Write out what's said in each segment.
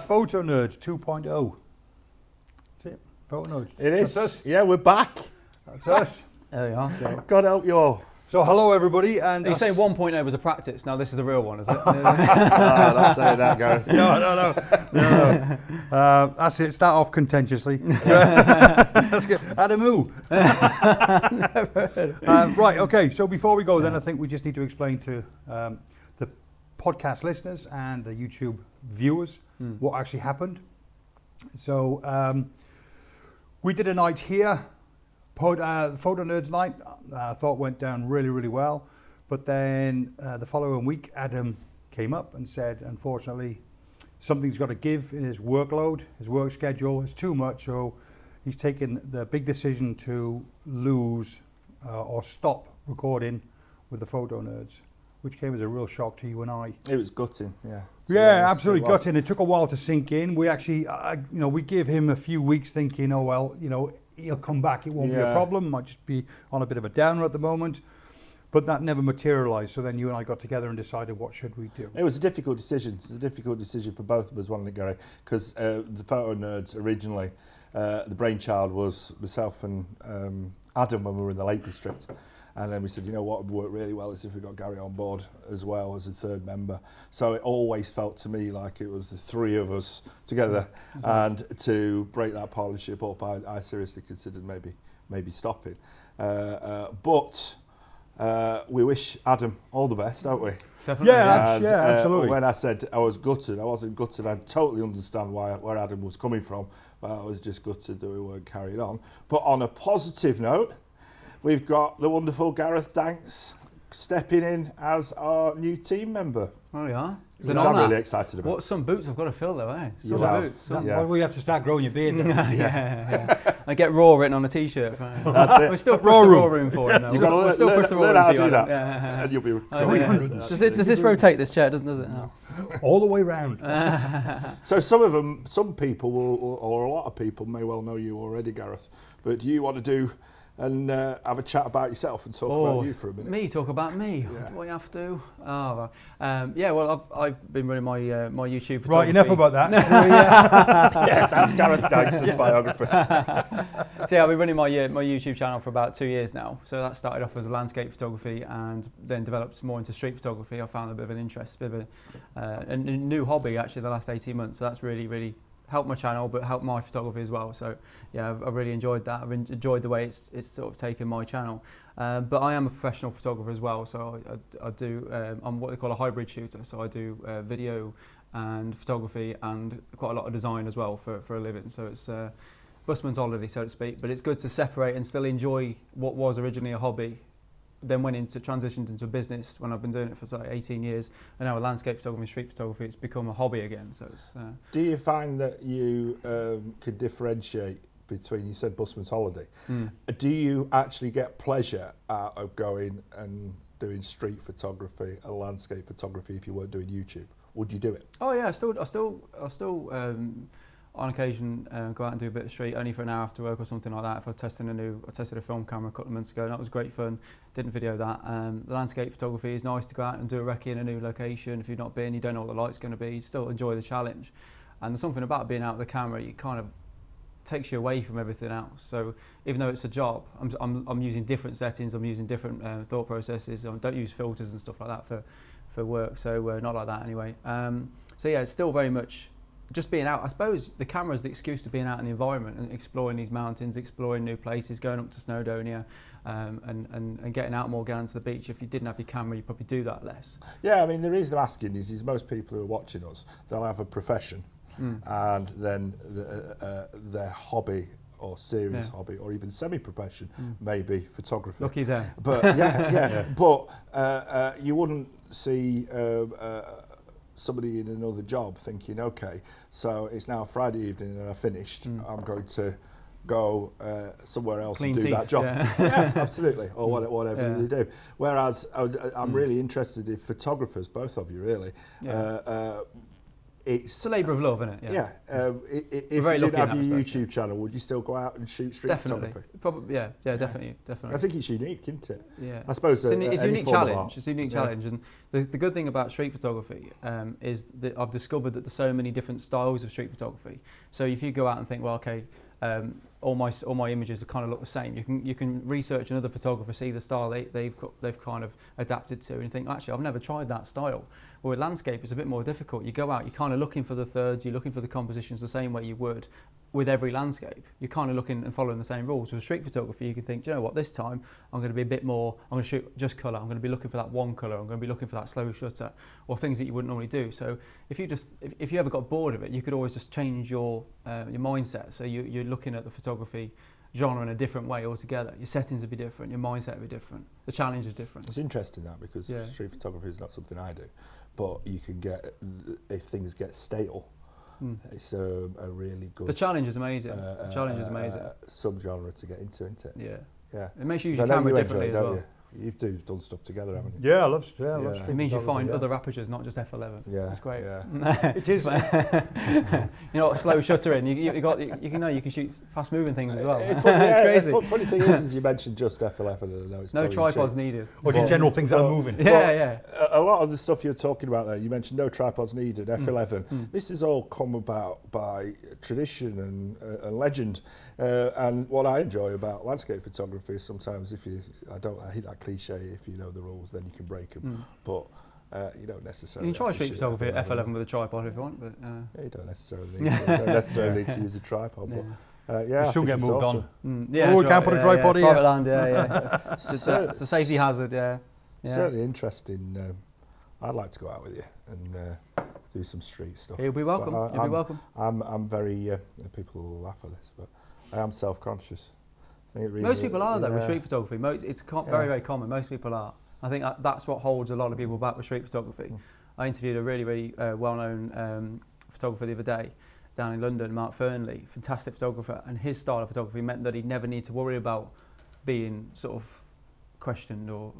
Photo Nerds 2.0. That's it. Photo Nerds. It is. That's us. Yeah, we're back. That's us. There you are. So. God help you all. So hello everybody, and You're saying 1.0 was a practice. Now this is the real one, is it? Don't say that, Gareth. No. That's it. Start off contentiously. That's good. Adamu. Right. Okay. So before we go, then I think we just need to explain to the podcast listeners and the YouTube viewers what actually happened. So we did a night here. Photo Nerds night, I thought went down really, really well. But then the following week, Adam came up and said, unfortunately, something's got to give in his workload, his work schedule. It's too much, so he's taken the big decision to lose or stop recording with the Photo Nerds, which came as a real shock to you and I. It was gutting, yeah. Yeah, absolutely gutting. It took a while to sink in. We actually, we gave him a few weeks thinking, oh, well, he'll come back, it won't be a problem, might just be on a bit of a downer at the moment, but that never materialised. So then you and I got together and decided, what should we do? It was a difficult decision. It was a difficult decision for both of us, wasn't it, Gary? Because the Photo Nerds originally, the brainchild was myself and Adam when we were in the Lake District. And then we said, you know what would work really well is if we got Gary on board as well as a third member. So it always felt to me like it was the three of us together. And to break that partnership up, I seriously considered maybe stopping. But we wish Adam all the best, don't we? Definitely. Yeah, absolutely. When I said I was gutted, I wasn't gutted. I totally understand where Adam was coming from. But I was just gutted that we weren't carried on. But on a positive note, we've got the wonderful Gareth Danks stepping in as our new team member. Oh, yeah. Which I'm really excited about. What some boots I've got to fill though, eh? Some boots. Well, we have to start growing your beard. Yeah. I get raw written on a t-shirt. Right? That's it. We still push the raw room for it. You've got to learn how to do that. And you'll be Does this rotate, this chair? Does it? No. All the way round. So some people, or a lot of people may well know you already, Gareth. But do you want to do and have a chat about yourself and talk about you for a minute? Me, talk about me. Yeah. Do I have to? Oh, well, I've been running my YouTube photography. Right, enough about that. Yeah, that's Gareth Danks' biography. So yeah, I've been running my YouTube channel for about 2 years now. So that started off as landscape photography and then developed more into street photography. I found a bit of an interest, a bit of a new hobby actually the last 18 months. So that's really, really helped my channel, but helped my photography as well. So yeah, I've really enjoyed that. I've enjoyed the way it's sort of taken my channel. But I am a professional photographer as well. So I do, I'm what they call a hybrid shooter. So I do video and photography and quite a lot of design as well for a living. So it's busman's holiday, so to speak. But it's good to separate and still enjoy what was originally a hobby, then transitioned into a business when I've been doing it for like 18 years, and now with landscape photography and street photography, it's become a hobby again. So it's. Do you find that you could differentiate between, you said busman's holiday, do you actually get pleasure out of going and doing street photography and landscape photography if you weren't doing YouTube? Would you do it? Oh yeah, I still on occasion go out and do a bit of street, only for an hour after work or something like that. If I tested a film camera a couple of months ago, and that was great fun. Didn't video that. The landscape photography is nice to go out and do a recce in a new location. If you've not been, you don't know what the light's going to be, you still enjoy the challenge. And there's something about being out with the camera, you kind of takes you away from everything else. So even though it's a job, I'm using different settings, I'm using different thought processes. I don't use filters and stuff like that for work, so not like that anyway. So yeah, it's still very much just being out. I suppose the camera is the excuse to being out in the environment and exploring these mountains, exploring new places, going up to Snowdonia, and getting out more, going to the beach. If you didn't have your camera, you'd probably do that less. Yeah, I mean, the reason I'm asking is most people who are watching us, they'll have a profession and then their hobby or serious hobby or even semi-profession may be photography. Lucky there. But yeah. But you wouldn't see somebody in another job thinking, okay, so it's now Friday evening and I finished, I'm going to go somewhere else Clean and do teeth, that job. Yeah, absolutely, or whatever they do. Whereas I'm really interested in photographers, both of you really, It's a labour of love, isn't it? Yeah. If you very didn't lucky in have that your respect, YouTube channel, would you still go out and shoot street photography? Probably, yeah, definitely. I think it's unique, isn't it? Yeah. I suppose it's a any unique form of challenge. art. It's a unique challenge, and the good thing about street photography is that I've discovered that there's so many different styles of street photography. So if you go out and think, well, okay, all my images kind of look the same. You can research another photographer, see the style they've kind of adapted to, and you think, actually, I've never tried that style. Well, with landscape, it's a bit more difficult. You go out, you're kind of looking for the thirds, you're looking for the compositions the same way you would with every landscape. You're kind of looking and following the same rules. With street photography, you can think, do you know what, this time I'm going to be a bit more, I'm going to shoot just colour, I'm going to be looking for that one colour, I'm going to be looking for that slow shutter, or things that you wouldn't normally do. So if you ever got bored of it, you could always just change your mindset. So you're looking at the photography genre in a different way altogether. Your settings would be different, your mindset would be different, the challenge is different. It's interesting that, because street photography is not something I do, but you can get, if things get stale, it's a really good... The challenge is amazing. The challenge is amazing. Subgenre to get into, isn't it? Yeah. Yeah. It makes you use your camera differently as well. You've done stuff together, haven't you? Yeah, I love street It means you find photography, other apertures, not just f11. Yeah, That's great. Yeah. It is. You know, slow shuttering. You can shoot fast moving things as well. It's crazy. Funny thing is you mentioned just F11, and I know it's no totally tripods cheap. needed. Or just general things that are moving. Yeah. A lot of the stuff you're talking about there, you mentioned no tripods needed, F11. This has all come about by tradition and legend. And what I enjoy about landscape photography is sometimes I hate that cliche, if you know the rules, then you can break them. But you don't necessarily. You can try street photography at F11 with a tripod if you want, but you don't necessarily need to use a tripod. But You still get moved awesome. on. we can't put a tripod here. Private land, it's a safety hazard, Certainly interesting. I'd like to go out with you and do some street stuff. You'll be welcome. You'll be welcome. I'm very. People will laugh at this, but I am self-conscious. Most people are though with street photography. It's very, very common. Most people are. I think that's what holds a lot of people back with street photography. I interviewed a really, really well-known photographer the other day down in London, Mark Fernley, fantastic photographer, and his style of photography meant that he'd never need to worry about being sort of questioned or.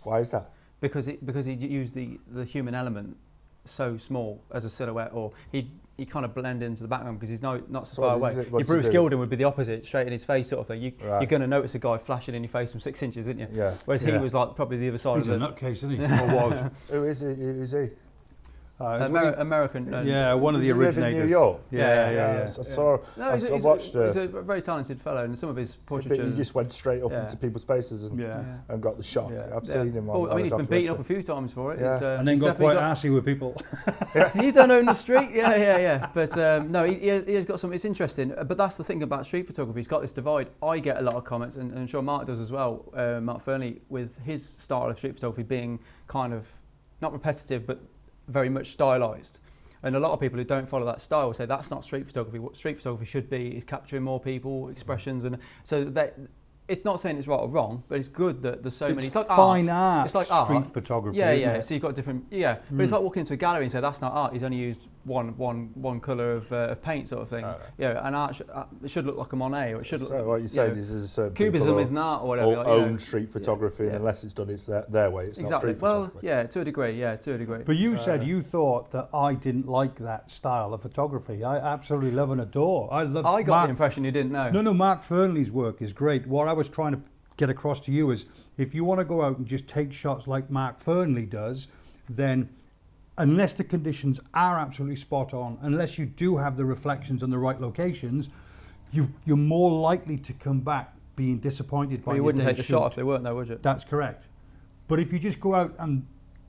Why is that? Because he used the human element so small as a silhouette, or he kind of blend into the background because he's not so far away. Your Bruce Gilden would be the opposite, straight in his face sort of thing. You're going to notice a guy flashing in your face from 6 inches, isn't you? Yeah. Whereas he was like probably the other side He's of it. a nutcase, isn't he? Or was. Who is he? Who is he? American. One of the originators. Live in New York. Yeah. I watched. He's a very talented fellow, and some of his portraiture. He just went straight up into people's faces and got the shock. I've seen him on. He's been beaten up a few times for it. Yeah. And then got quite arsey with people. He's done own the street. Yeah. But no, he has got some. It's interesting. But that's the thing about street photography. He's got this divide. I get a lot of comments, and I'm sure Mark does as well. Mark Fernley, with his style of street photography being kind of not repetitive, but very much stylized. And a lot of people who don't follow that style will say that's not street photography. What street photography should be is capturing more people, expressions, and so that it's not saying it's right or wrong, but it's good that there's so many. It's like fine art. It's like street art. photography. Yeah. So you've got different. But it's like walking into a gallery and say that's not art. He's only used one colour of paint, sort of thing. And art it should look like a Monet, or it should. So what you're saying is certain Cubism is an art or whatever. Own street photography, and unless it's done, it's their way. It's not street photography. Well, to a degree. But you said you thought that I didn't like that style of photography. I absolutely love and adore. I got the impression you didn't know. No, Mark Fernley's work is great. What I was trying to get across to you is, if you want to go out and just take shots like Mark Fernley does, then unless the conditions are absolutely spot on, unless you do have the reflections in the right locations, you're more likely to come back being disappointed by your you wouldn't day's take the shoot. shot if they weren't there, would you? That's correct. But if you just go out and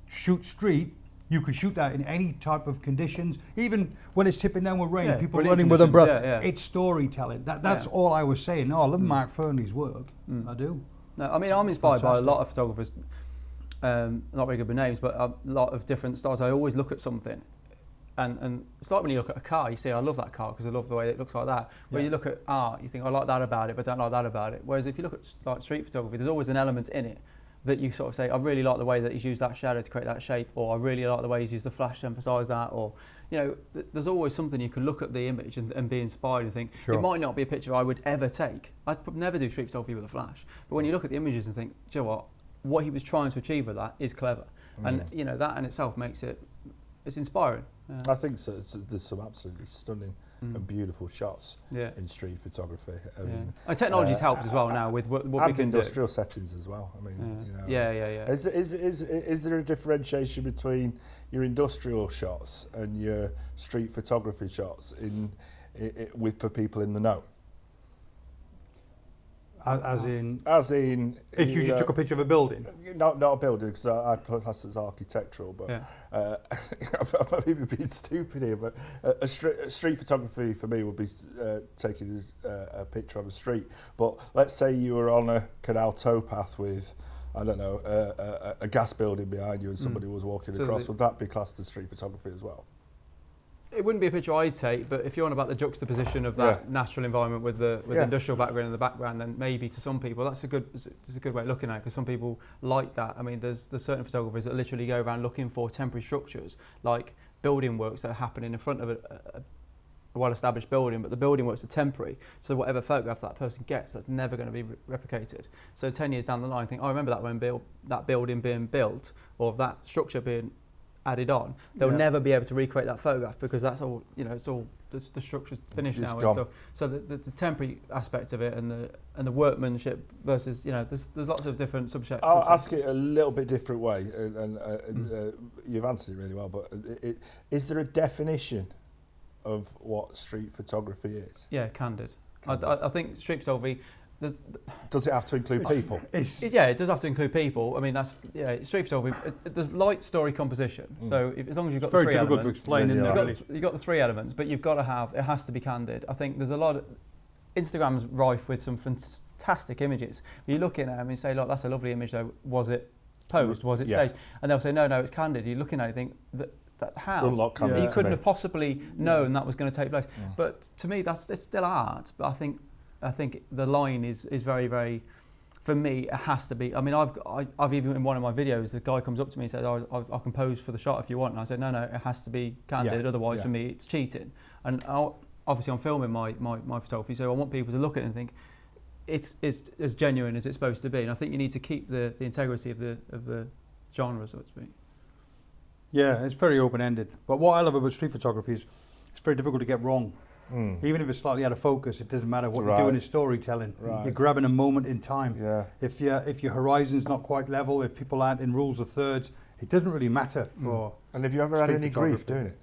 shoot street, you could shoot that in any type of conditions, even when it's tipping down with rain, people running with umbrellas. It's storytelling. That's all I was saying. No, I love Mark Fernley's work. I do. No, I mean, I'm inspired by a lot of photographers, not very good with names, but a lot of different styles. I always look at something, and it's like when you look at a car, you say, I love that car because I love the way it looks like that. When you look at art, you think, I like that about it, but I don't like that about it. Whereas if you look at like street photography, there's always an element in it that you sort of say, I really like the way that he's used that shadow to create that shape, or I really like the way he's used the flash to emphasise that, or, there's always something you can look at the image and be inspired and think, it might not be a picture I would ever take. I'd never do street photography with a flash. But when you look at the images and think, do you know what he was trying to achieve with that is clever. And, that in itself makes it's inspiring. I think so. There's some absolutely stunning and beautiful shots in street photography. I mean, technology's helped as well now with what we can do. Industrial settings as well. I mean, you know, Is there a differentiation between your industrial shots and your street photography shots for people in the know? As in, if you just took a picture of a building? Not a building, because I class it as architectural, but I'm even being stupid here, but street photography for me would be taking a picture of a street. But let's say you were on a canal towpath with, I don't know, a gas building behind you and somebody was walking across, would that be classed as street photography as well? It wouldn't be a picture I'd take, but if you're on about the juxtaposition of that natural environment with the industrial background in the background, then maybe to some people that's a good way of looking at it, because some people like that. I mean, there's certain photographers that literally go around looking for temporary structures, like building works that are happening in front of a well-established building, but the building works are temporary, so whatever photograph that person gets, that's never going to be replicated. So 10 years down the line, think, I remember that when that building being built, or that structure being added on, they'll never be able to recreate that photograph, because that's all, you know, it's all the structure's finished now. So the temporary aspect of it and the workmanship versus, you know, there's lots of different subjects. I'll ask it a little bit different way, and you've answered it really well, but is there a definition of what street photography is? Yeah, candid. I think street photography, does it have to include people? It does have to include people. I mean, street photography. There's light, story, composition. So as long as you've got the three elements, to explain. You've got the three elements, but you've got to have. It has to be candid. I think there's a lot of Instagram's rife with some fantastic images. You look at them and you say, "Look, that's a lovely image. Though, was it posed? Was it staged?" And they'll say, "No, it's candid." You're looking at it, and think that how he couldn't have possibly known that was going to take place. But to me, it's still art. But I think the line is very, very, for me, it has to be. I mean, I've even in one of my videos, the guy comes up to me and says, I can pose for the shot if you want. And I said, no, it has to be candid. Otherwise, for me, it's cheating. And obviously, I'm filming my photography, so I want people to look at it and think, it's as genuine as it's supposed to be. And I think you need to keep the integrity of the genre, so to speak. Yeah, it's very open-ended. But what I love about street photography is it's very difficult to get wrong. Even if it's slightly out of focus, it doesn't matter what you're doing in storytelling. You're grabbing a moment in time. If your horizon's not quite level, if people aren't in rules of thirds, it doesn't really matter for. And have you ever had any grief doing it?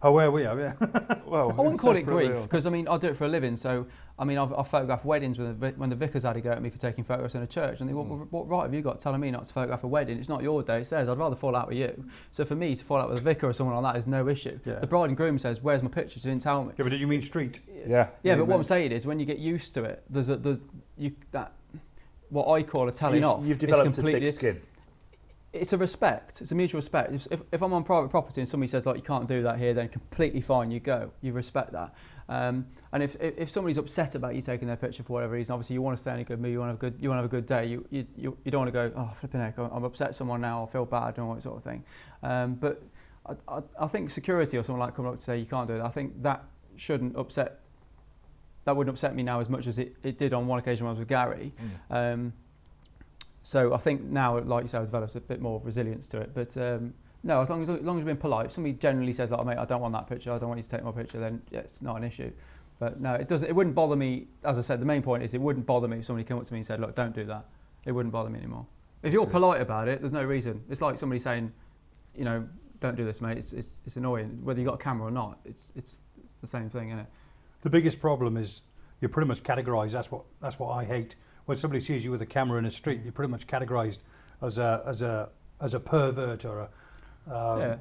Oh, where we are, yeah. Well, I wouldn't call it grief, because I mean, I do it for a living. So, I mean, I've photographed weddings when the vicars had a go at me for taking photographs in a church, and they went, what right have you got telling me not to photograph a wedding? It's not your day, it's theirs. I'd rather fall out with you. So for me, to fall out with a vicar or someone like that is no issue. The bride and groom says, "Where's my picture?" She didn't tell me. Yeah, but did you mean street? Yeah, but what I'm saying is, when you get used to it, what I call a telling off. You've developed a thick skin. It's a respect. It's a mutual respect. If I'm on private property and somebody says, like, you can't do that here, then completely fine, you go. You respect that. And if somebody's upset about you taking their picture for whatever reason, obviously you want to stay in a good mood, you want to have a good day. You don't want to go, oh, flipping heck, I'm upset someone now, I feel bad, and all that sort of thing. But I think security or someone like coming up to say you can't do that, I think that wouldn't upset me now as much as it did on one occasion when I was with Gary. So I think now, like you say, I've developed a bit more resilience to it. But no, as long as you're being polite, if somebody generally says, like, mate, I don't want that picture, I don't want you to take my picture, then it's not an issue. But no, it wouldn't bother me. As I said, the main point is it wouldn't bother me if somebody came up to me and said, look, don't do that. It wouldn't bother me anymore. If you're polite about it, there's no reason. It's like somebody saying, you know, don't do this, mate. It's annoying. Whether you've got a camera or not, it's the same thing, isn't it? The biggest problem is you're pretty much categorised. That's what I hate. When somebody sees you with a camera in the street, you're pretty much categorised as a pervert or a.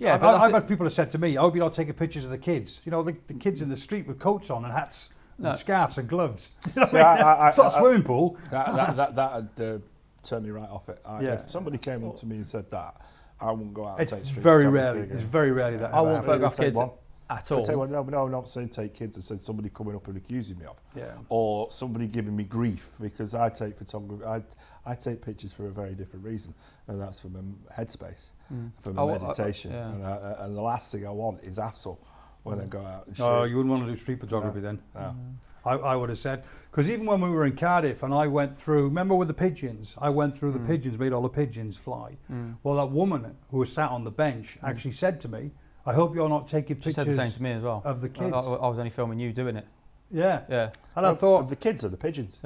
I've had people have said to me, "I hope you're not taking pictures of the kids." You know, the kids in the street with coats on and hats and scarves and gloves. You know what I mean? It's not a swimming pool. That'd turn me right off it. If somebody came up to me and said that, I wouldn't go out and take street photography again. It's very rarely that I won't photograph kids at all. No, I'm not saying take kids. I said somebody coming up and accusing me of, or somebody giving me grief because I take photography. I take pictures for a very different reason, and that's for my headspace, for my meditation. And the last thing I want is hassle when I go out and shoot. Oh, you wouldn't want to do street photography then. No. I would have said, because even when we were in Cardiff and I went through, remember with the pigeons, I went through the pigeons, made all the pigeons fly. Well, that woman who was sat on the bench actually said to me, I hope you're not taking She pictures said the same to me as well. of the kids. I was only filming you doing it. Yeah. Yeah. And I thought... Of the kids or the pigeons?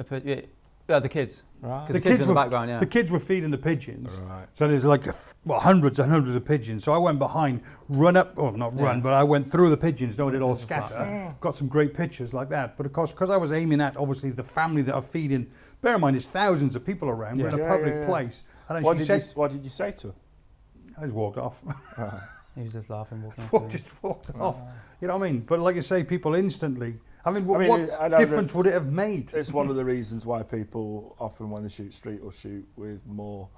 Yeah, the kids. Right. The kids in the background, yeah. The kids were feeding the pigeons. Right. So there's like hundreds and hundreds of pigeons. So I went behind, but I went through the pigeons, knowing it all scatter. Got some great pictures like that. But of course, because I was aiming at obviously the family that are feeding, bear in mind, there's thousands of people around. We're in a public place. And then What did you say to her? I just walked off. He was just laughing, walking Just walked off. You know what I mean? But like you say, people instantly. I mean, what I difference would it have made? It's one of the reasons why people often, when they shoot street, will shoot with more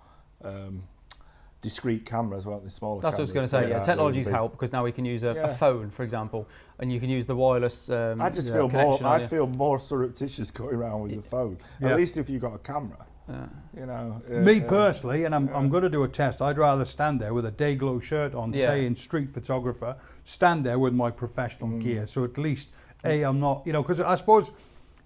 discreet cameras, won't they? Smaller. That's what I was going to say. Yeah, technology's helped because now we can use a phone, for example, and you can use the wireless. I just feel more. I'd feel more surreptitious going around with the phone. At least if you've got a camera. You know. Me personally, and I'm going to do a test. I'd rather stand there with a Dayglow shirt on, saying street photographer, stand there with my professional gear. So at least, I'm not, because I suppose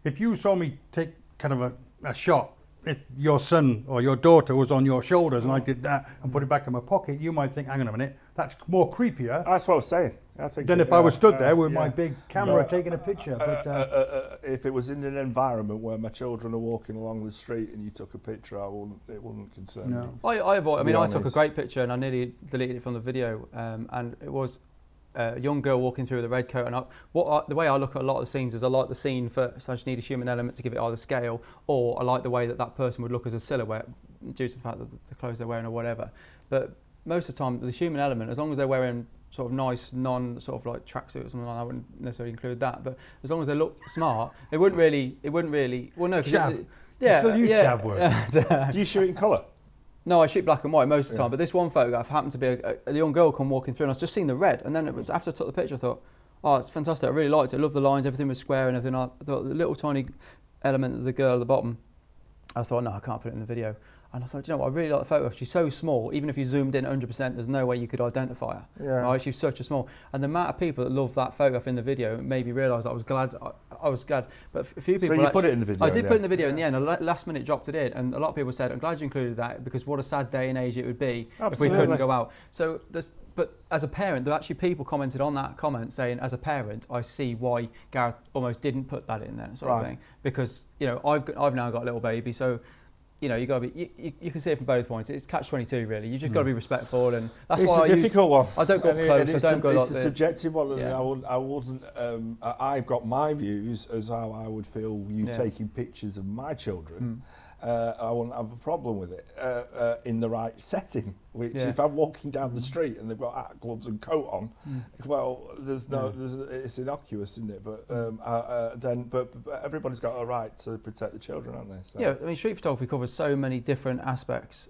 if you saw me take kind of a shot, if your son or your daughter was on your shoulders and I did that and put it back in my pocket, you might think, hang on a minute, that's more creepier. That's what I was saying. I think than if I was stood there with my big camera taking a picture. But if it was in an environment where my children are walking along the street and you took a picture, it wouldn't concern me. I took a great picture and I nearly deleted it from the video, and it was a young girl walking through with a red coat. And the way I look at a lot of the scenes is I like the scene first. I just need a human element to give it either scale, or I like the way that person would look as a silhouette due to the fact that the clothes they're wearing or whatever. But most of the time, the human element, as long as they're wearing sort of nice, sort of like tracksuit or something like that, I wouldn't necessarily include that. But as long as they look smart, it wouldn't really. Well, no, chav. Yeah, still use chav words. Do you shoot in colour? No, I shoot black and white most of the time, but this one photograph happened to be a young girl come walking through, and I was just seeing the red, and then it was after I took the picture, I thought, oh, it's fantastic, I really liked it, I loved the lines, everything was square and everything. I thought the little tiny element of the girl at the bottom, I thought, no, I can't put it in the video. And I thought, you know what, I really like the photo. She's so small, even if you zoomed in 100%, there's no way you could identify her. Yeah. Right? She's such a small. And the amount of people that loved that photograph in the video made me realise I was glad. I was glad. But a few people. So you put it in the video? I did put it in the video in the end. Last minute dropped it in. And a lot of people said, I'm glad you included that because what a sad day and age it would be if we couldn't go out. So but as a parent, there were actually people commented on that comment saying, as a parent, I see why Gareth almost didn't put that in there, sort of thing. Because, I've now got a little baby, so you got to be. You can see it from both points. It's catch-22, really. You just got to be respectful, and that's it's why a difficult one. I don't go close. I don't go. It's a subjective one. Yeah. I wouldn't. I've got my views as how I would feel you taking pictures of my children. I wouldn't have a problem with it in the right setting. Which, if I'm walking down the street and they've got hat, gloves and coat on, well, it's innocuous, isn't it? But but everybody's got a right to protect the children, haven't they? So. Yeah, I mean, street photography covers so many different aspects.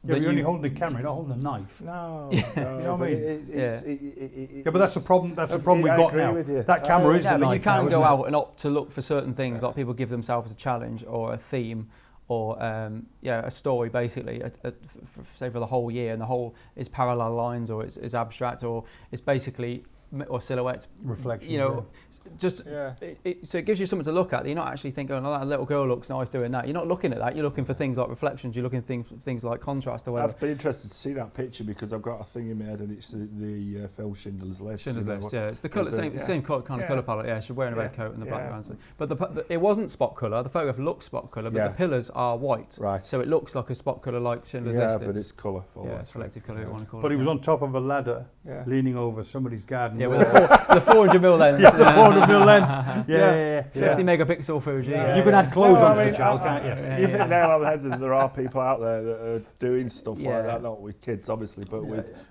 Yeah, but you're only holding the camera, you're not holding the knife. No, you know what I mean? But that's the problem. That's the problem we've got now. That camera is the knife. But you can go out and opt to look for certain things, like people give themselves a challenge or a theme. Or a story basically, say for the whole year, and the whole is parallel lines, or it's abstract, or it's basically or silhouettes, reflection. So it gives you something to look at. You're not actually thinking, oh, that little girl looks nice doing that. You're not looking at that. You're looking for things like reflections. You're looking for things like contrast or whatever. I'd be interested to see that picture because I've got a thing in my head, and it's the film Schindler's List. Schindler's List, yeah. It's the colour, same kind of colour palette. Yeah, she's wearing a red coat and the background. So. But it wasn't spot colour. The photograph looks spot colour, but the pillars are white. Right. So it looks like a spot colour like Schindler's List. Yeah, but it's colourful. Yeah, selective colour. You want to call it. But he was on top of a ladder, leaning over somebody's garden. Yeah, with the 400mm lens. Yeah, the 400mm lens. Yeah. 50 megapixel Fuji. You can add clothes onto the child, can't you? You hit nail on the head that there are people out there that are doing stuff like that, not with kids obviously, but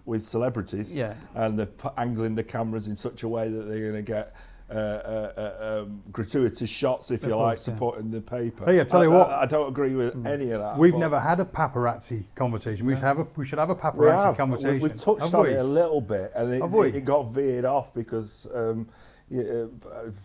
with celebrities. Yeah. And they're angling the cameras in such a way that they're going to get gratuitous shots, if you like, to put in the paper. Hey, I tell you what, I don't agree with any of that. We've never had a paparazzi conversation. We should have a paparazzi conversation. We've touched on it a little bit, and it got veered off because.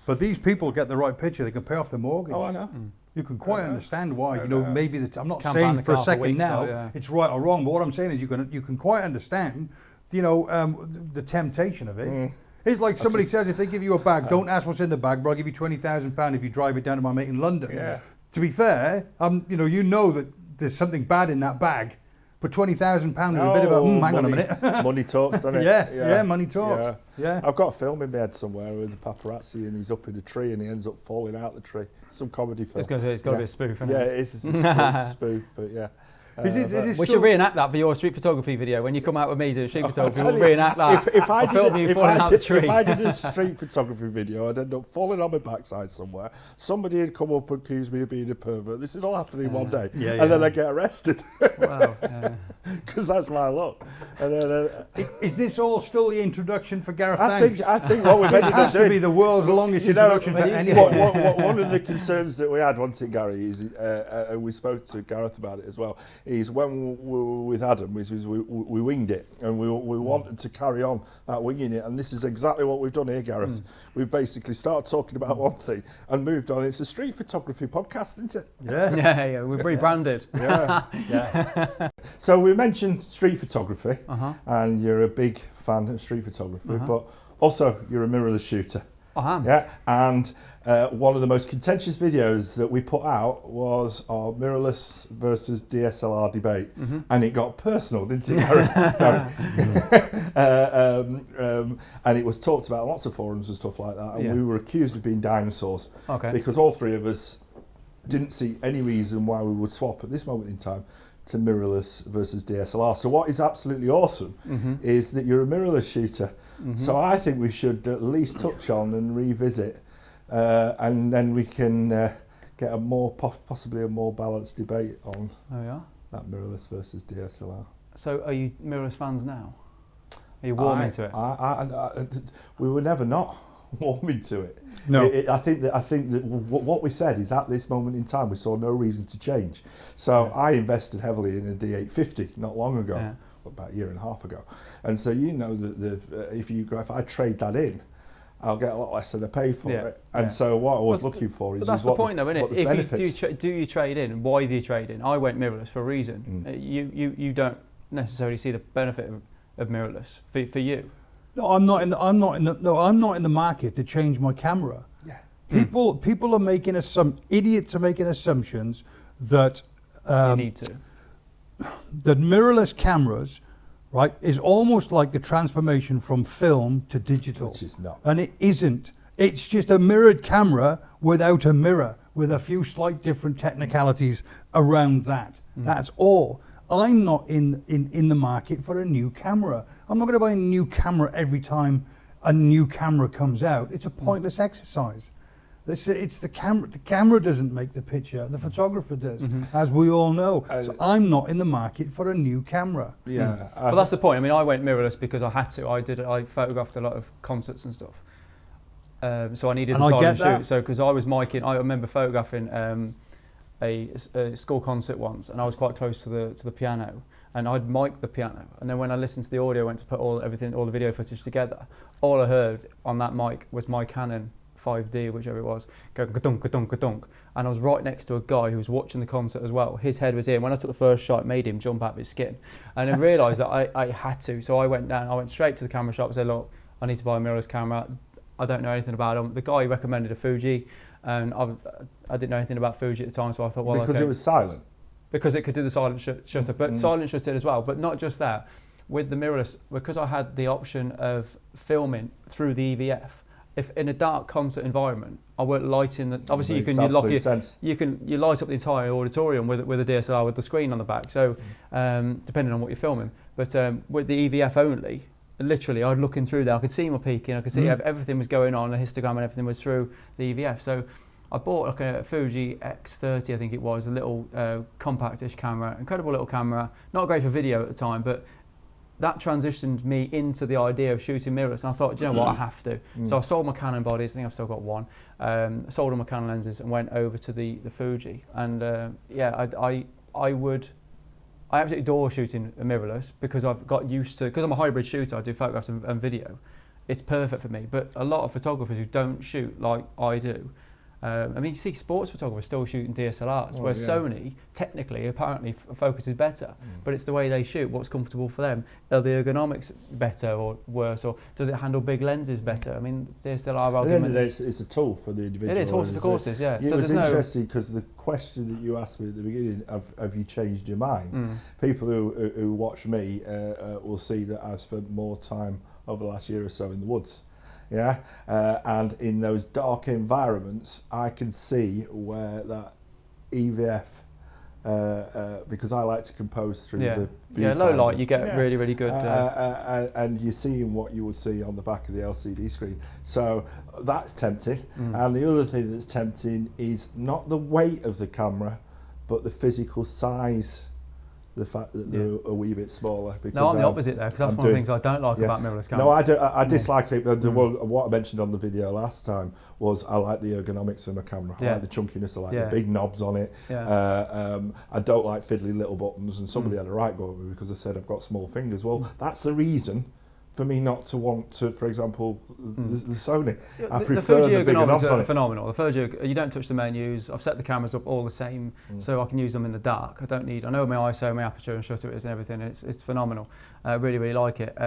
But these people get the right picture. They can pay off the mortgage. Oh, I know. You can quite understand why. Maybe I'm not saying for a second now it's right or wrong, but what I'm saying is you can quite understand. The temptation of it. It's like somebody says, if they give you a bag, don't ask what's in the bag, but I'll give you £20,000 if you drive it down to my mate in London. Yeah. To be fair, that there's something bad in that bag, But £20,000 is a bit of a, hang on a minute. Money talks, doesn't it? Yeah, money talks. Yeah. I've got a film in my head somewhere with the paparazzi and he's up in a tree and he ends up falling out the tree. Some comedy film. It's got to be a spoof, isn't it? Yeah, it is a spoof, but yeah. We should reenact that for your street photography video. When you come out with me doing street photography, we'll reenact that. If I did tree. a street photography video, I'd end up falling on my backside somewhere. Somebody would come up and accuse me of being a pervert. This is all happening one day. And then I get arrested. Wow. Because that's my luck. And then, is this all still the introduction for Gareth? I think what we've ended up doing... to be the world's longest introduction for anything. One of the concerns that we had, wasn't it, Gary, is we spoke to Gareth about it as well, is when we were with Adam, we winged it, and we wanted to carry on that winging it, and this is exactly what we've done here, Gareth. We've basically started talking about one thing and moved on. It's a street photography podcast, isn't it? Yeah. We've rebranded. Yeah. So we mentioned street photography, and you're a big fan of street photography, but also you're a mirrorless shooter. I am. Yeah, and one of the most contentious videos that we put out was our mirrorless versus DSLR debate, and it got personal, didn't it, Gary? And it was talked about on lots of forums and stuff like that, and we were accused of being dinosaurs, because all three of us didn't see any reason why we would swap at this moment in time to mirrorless versus DSLR. So what is absolutely awesome is that you're a mirrorless shooter. So I think we should at least touch on and revisit, and then we can get a more possibly a more balanced debate on that mirrorless versus DSLR. So are you mirrorless fans now? Are you warming to it? We were never not warming to it. No, I think that what we said is at this moment in time we saw no reason to change. So I invested heavily in a D850 not long ago. About a year and a half ago, and so you know that if I trade that in, I'll get a lot less than I paid for it. And so what I was looking for is but that's the point, though, isn't it? If do you trade in? Why do you trade in? I went mirrorless for a reason. You don't necessarily see the benefit of mirrorless for you. No, I'm not in the market to change my camera. Yeah. People are making idiots are making assumptions that you need to. That mirrorless cameras, right, is almost like the transformation from film to digital. Which is not. And it isn't. It's just a mirrored camera without a mirror, with a few slight different technicalities around that. That's all. I'm not in the market for a new camera. I'm not going to buy a new camera every time a new camera comes out. It's a pointless exercise. It's the camera. The camera doesn't make the picture. The photographer does, as we all know. So I'm not in the market for a new camera. Yeah. Well, that's the point. I mean, I went mirrorless because I had to. I photographed a lot of concerts and stuff. So I needed the silent shoot. So because I was miking, I remember photographing a school concert once, and I was quite close to the piano, and I'd mic'd the piano. And then when I listened to the audio, went to put all the video footage together. All I heard on that mic was my Canon 5D, whichever it was, go ka-dunk, ka-dunk, ka-dunk. And I was right next to a guy who was watching the concert as well. His head was in. When I took the first shot, it made him jump out of his skin. And I realised that I had to. So I went straight to the camera shop and said, look, I need to buy a mirrorless camera. I don't know anything about them. The guy recommended a Fuji, and I didn't know anything about Fuji at the time, so I thought, well, because it was silent. Because it could do the silent shutter, but silent shutter as well. But not just that. With the mirrorless, because I had the option of filming through the EVF, if in a dark concert environment, I weren't lighting the. Obviously, you light up the entire auditorium with a DSLR with the screen on the back. So, depending on what you're filming, but with the EVF only, literally, I'd looking through there. I could see my peaking. I could see everything was going on. The histogram and everything was through the EVF. So, I bought like a Fuji X30, I think it was, a little compactish camera, incredible little camera. Not great for video at the time, but that transitioned me into the idea of shooting mirrorless, and I thought, do you know what, I have to. So I sold my Canon bodies. I think I've still got one. Sold all my Canon lenses and went over to the Fuji. And I absolutely adore shooting a mirrorless because I've got used to, because I'm a hybrid shooter, I do photographs and video. It's perfect for me. But a lot of photographers who don't shoot like I do, I mean, you see sports photographers still shooting DSLRs, where Sony, technically, apparently, focus is better, but it's the way they shoot, what's comfortable for them. Are the ergonomics better or worse, or does it handle big lenses better? I mean, DSLR argument... At the end of the day, it's a tool for the individual. It is, horses for courses, yeah. It was interesting because the question that you asked me at the beginning, have you changed your mind? People who watch me will see that I've spent more time over the last year or so in the woods. Yeah, and in those dark environments, I can see where that EVF, because I like to compose through the low light, you get really, really good. And you're seeing what you would see on the back of the LCD screen. So that's tempting. And the other thing that's tempting is not the weight of the camera, but the physical size. The fact that they're a wee bit smaller. Because no, I'm the opposite there, because that's one of the things I don't like about mirrorless cameras. No, I dislike it. What I mentioned on the video last time was I like the ergonomics of my camera. I like the chunkiness, I like the big knobs on it. I don't like fiddly little buttons, and somebody had a right go at me because I said I've got small fingers. Well, that's the reason for me not to want to, for example, the Sony. I prefer the bigger knobs on it. Phenomenal. The Fuji, you don't touch the menus. I've set the cameras up all the same, so I can use them in the dark. I know my ISO, my aperture and shutter is and everything, and it's phenomenal. I really, really like it.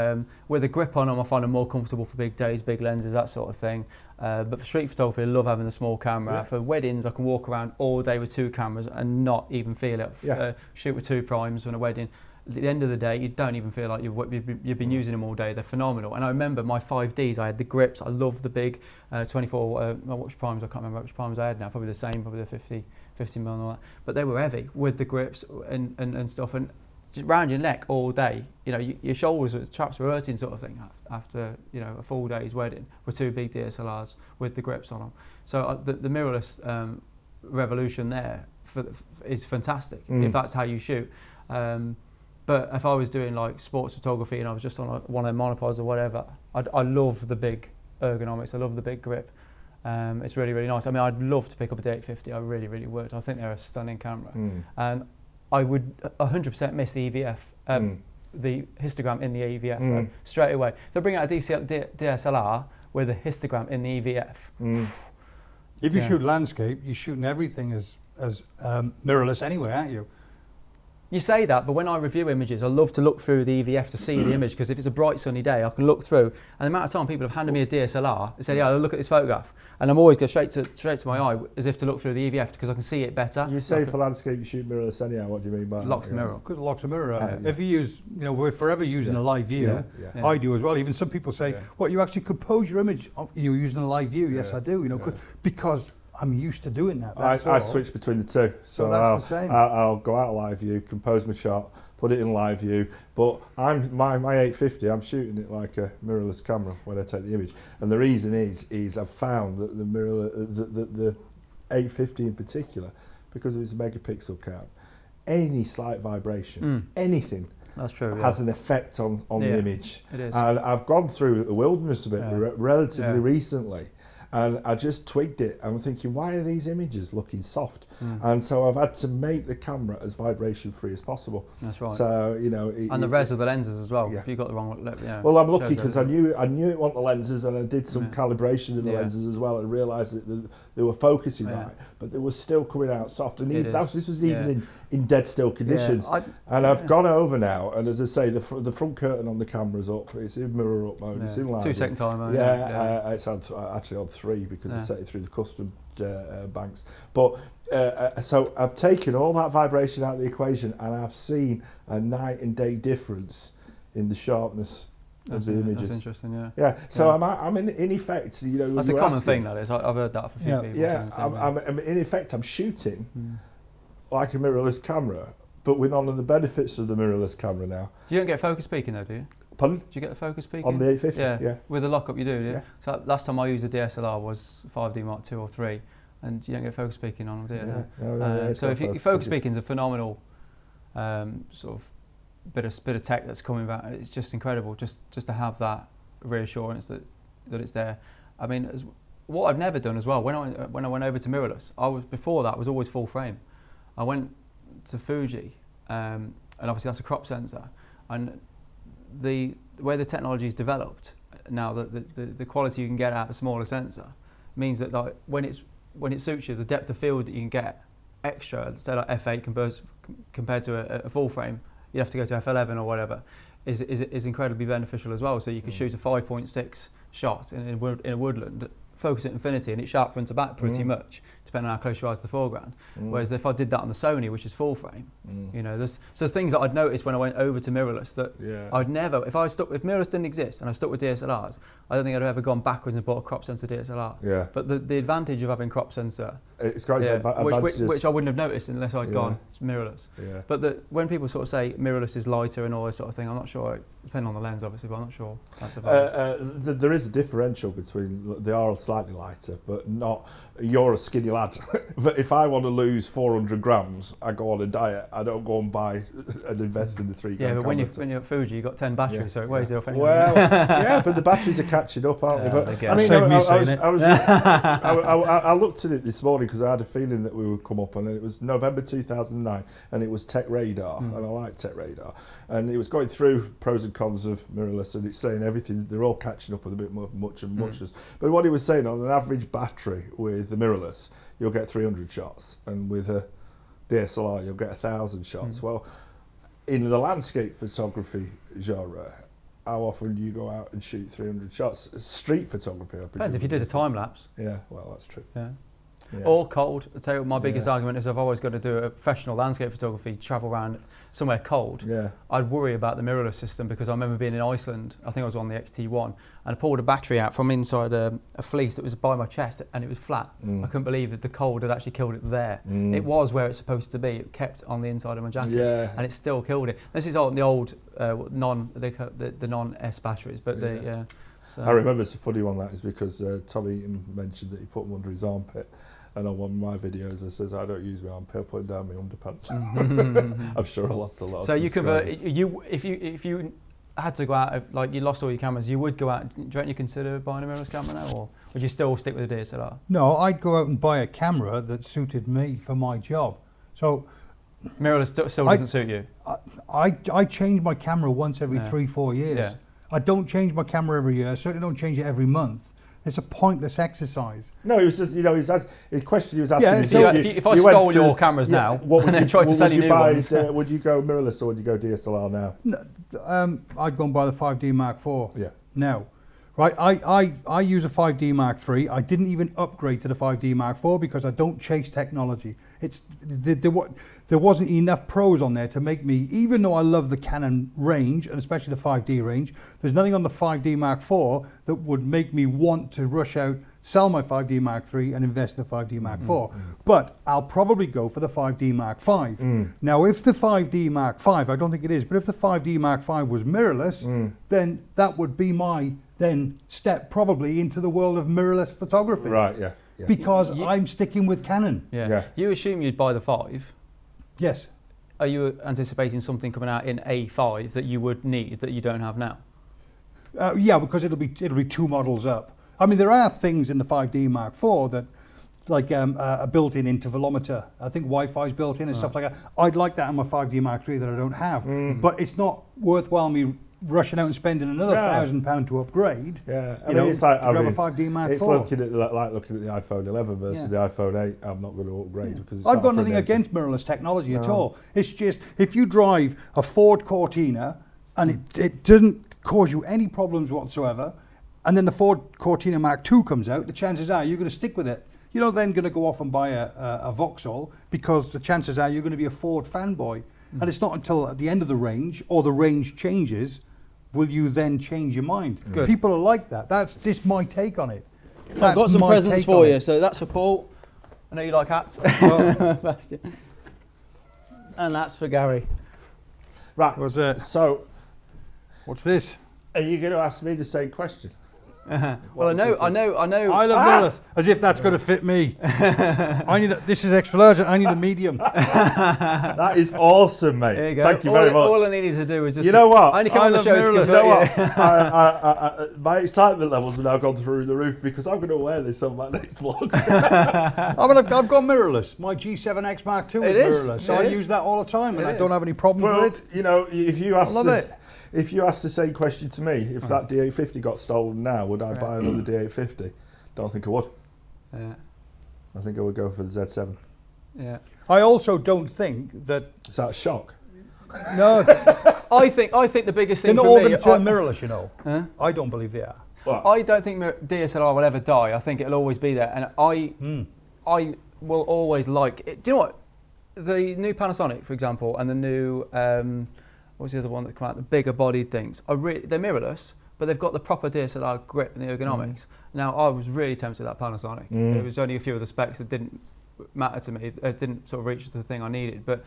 With a grip on them, I find them more comfortable for big days, big lenses, that sort of thing. But for street photography, I love having the small camera. For weddings, I can walk around all day with 2 cameras and not even feel it. Shoot with 2 primes on a wedding. At the end of the day, you don't even feel like you've been using them all day. They're phenomenal. And I remember my 5Ds, I had the grips. I love the big 24, which primes, I can't remember which primes I had now. Probably the same, probably the 50 mm and all that. But they were heavy with the grips and stuff. And just round your neck all day, your shoulders, chaps were hurting sort of thing after, a full day's wedding with 2 big DSLRs with the grips on them. So the mirrorless revolution there is fantastic, if that's how you shoot. But if I was doing like sports photography and I was just on one of their monopods or whatever, I love the big ergonomics. I love the big grip. It's really, really nice. I mean, I'd love to pick up a D850. I really, really would. I think they're a stunning camera. And I would 100% miss the EVF, the histogram in the EVF straight away. They'll bring out a DSLR with a histogram in the EVF. If you shoot landscape, you're shooting everything as mirrorless anyway, aren't you? You say that, but when I review images, I love to look through the EVF to see the image, because if it's a bright sunny day, I can look through. And the amount of time people have handed me a DSLR and said, look at this photograph. And I'm always go straight to my eye as if to look through the EVF because I can see it better. You say for landscape you shoot mirrorless anyhow, what do you mean by that? Locks the mirror. Because it locks the mirror. If you use, we're forever using a live view. I do as well. Even some people say, what, you actually compose your image using a live view? Yes, I do, because I'm used to doing that. I switch between the two. So that's the same. I'll go out of live view, compose my shot, put it in live view. But my 850, I'm shooting it like a mirrorless camera when I take the image. And the reason is I've found that the 850 in particular, because of its megapixel count, any slight vibration, anything, that's true, has an effect on the image. It is. And I've gone through the wilderness a bit relatively recently. And I just twigged it. I'm thinking, why are these images looking soft? And so I've had to make the camera as vibration free as possible. That's right. So and the res of the lenses as well. If you got the wrong, well, I'm lucky because I knew it want the lenses, and I did some calibration of the lenses as well, and realised that they were focusing right, but they were still coming out soft. And this was even in dead still conditions. And I've gone over now, and as I say, the front curtain on the camera's up. It's in mirror up mode. It's in live. 2-second timer. It's actually on 3 because I set it through the custom banks. But so I've taken all that vibration out of the equation, and I've seen a night and day difference in the sharpness of the images. That's interesting, So I'm in effect, that's a common thing, that is. I've heard that from a few people. I'm in effect, I'm shooting like a mirrorless camera, but with none of the benefits of the mirrorless camera now. You don't get focus peaking though, do you? Pardon? Do you get the focus peaking? On the 850, yeah. With the lockup you do, yeah. So last time I used a DSLR was 5D Mark 2 or 3, and you don't get focus peaking on them, do you? So if focus peaking is a phenomenal sort of bit of tech that's coming back. It's just incredible, just to have that reassurance that it's there. I mean, what I've never done as well, when I went over to mirrorless, before that was always full frame. I went to Fuji, and obviously that's a crop sensor, and the way the technology is developed now, the quality you can get out of a smaller sensor means that when when it suits you, the depth of field that you can get extra, say like f8 compared to a full frame, you have to go to f11 or whatever, is incredibly beneficial as well. So you can shoot a 5.6 shot in a woodland, focus at infinity, and it's sharp front to back pretty much, depending on how close you are to the foreground. Whereas if I did that on the Sony, which is full frame, you know, there's things that I'd noticed when I went over to mirrorless that I'd never, if mirrorless didn't exist and I stuck with DSLRs, I don't think I'd have ever gone backwards and bought a crop sensor DSLR. Yeah. But the advantage of having crop sensor, it's got advantages, which I wouldn't have noticed unless I'd gone mirrorless. Yeah. But when people sort of say mirrorless is lighter and all this sort of thing, I'm not sure, depending on the lens obviously, but I'm not sure that's about there is a differential between, they are slightly lighter, but not, you're a skinny lad. But if I want to lose 400 grams, I go on a diet. I don't go and buy and invest in the 3 grand. Yeah, but when you're at Fuji, you've got 10 batteries, so it weighs it off anyway. Well, yeah, but the batteries are catching up, aren't they? But I mean, I looked at it this morning because I had a feeling that we would come up, and it was November 2009, and it was Tech Radar, and I like Tech Radar, and it was going through pros and cons of mirrorless, and it's saying everything, they're all catching up with a bit more much and muchness. But what he was saying, on an average battery with the mirrorless, you'll get 300 shots, and with a DSLR you'll get 1,000 shots. Well, in the landscape photography genre, how often do you go out and shoot 300 shots? Street photography, I presume. Depends if you did a time lapse. Yeah, well, that's true. Yeah. Or cold. I'll tell you what my biggest argument is, I've always got to do a professional landscape photography, travel around somewhere cold. Yeah. I'd worry about the mirrorless system, because I remember being in Iceland, I think I was on the XT1, and I pulled a battery out from inside a fleece that was by my chest, and it was flat. I couldn't believe that the cold had actually killed it there. It was where it's supposed to be. It kept on the inside of my jacket, and it still killed it. This is all the old the non-S batteries, but so. I remember it's a funny one, that is because Tom Eaton mentioned that he put them under his armpit. And on one of my videos, I says, I don't use my armpit, I put them down my underpants. I'm sure I lost a lot. So you convert, if you had to go out, like you lost all your cameras, you would go out, do you reckon you consider buying a mirrorless camera now, or would you still stick with the DSLR? No, I'd go out and buy a camera that suited me for my job. So mirrorless still doesn't suit you? I change my camera once every 3-4 years. Yeah. I don't change my camera every year, I certainly don't change it every month. It's a pointless exercise. No, it was just, his question he was asking if I stole your cameras now and then tried to sell you new ones. Would you go mirrorless or would you go DSLR now? No, I'd go and buy the 5D Mark IV. Yeah. Now, right, I use a 5D Mark III. I didn't even upgrade to the 5D Mark IV because I don't chase technology. There wasn't enough pros on there to make me, even though I love the Canon range, and especially the 5D range, there's nothing on the 5D Mark IV that would make me want to rush out, sell my 5D Mark III and invest in the 5D Mark IV. But I'll probably go for the 5D Mark V. Now, if the 5D Mark V, I don't think it is, but if the 5D Mark V was mirrorless, then that would be my step probably into the world of mirrorless photography. Right, yeah. Because I'm sticking with Canon. Yeah. You assume you'd buy the 5. Yes. Are you anticipating something coming out in A5 that you would need that you don't have now? Yeah, because it'll be 2 models up. I mean, there are things in the 5D Mark IV that, like a built-in intervalometer. I think Wi-Fi's built in and stuff like that. I'd like that on my 5D Mark III that I don't have. But it's not worthwhile me rushing out and spending another £1,000 to upgrade. Yeah, I mean, it's like a 5D Mark IV. It's looking at the iPhone 11 versus the iPhone 8. I'm not going to upgrade because it's I've got nothing against mirrorless technology at all. It's just if you drive a Ford Cortina and it doesn't cause you any problems whatsoever, and then the Ford Cortina Mark II comes out, the chances are you're going to stick with it. You're not then going to go off and buy a Vauxhall because the chances are you're going to be a Ford fanboy. And it's not until at the end of the range or the range changes will you then change your mind. Good. People are like that. That's just my take on it. I've got some presents for you. So that's for Paul. I know you like hats. And that's for Gary. Right. What's it? So, what's this? Are you going to ask me the same question? Well, I know. I love mirrorless, as if that's going to fit me. This is extra large. I need a medium. That is awesome, mate. There you go. Thank you very much. All I needed to do was just. You know what? I only came on the show to you know what? My excitement levels have now gone through the roof because I'm going to wear this on my next vlog. I've got mirrorless. My G7X Mark II is mirrorless, so I use that all the time, and I don't have any problems with it. You know, if you ask If you asked the same question to me, if that D850 got stolen now, would I buy another D850? Don't think I would. Yeah. I think I would go for the Z7. Yeah. I also don't think that. Is that a shock? No, I think the biggest they're thing not for all me. going to turn mirrorless, you know. Huh? I don't believe they are. Well, I don't think DSLR will ever die. I think it'll always be there, and I will always like it. Do you know what? The new Panasonic, for example, and the new what's the other one that came out? The bigger bodied things. They're mirrorless, but they've got the proper DSLR grip and the ergonomics. Now, I was really tempted with that Panasonic. There was only a few of the specs that didn't matter to me. It didn't sort of reach the thing I needed, but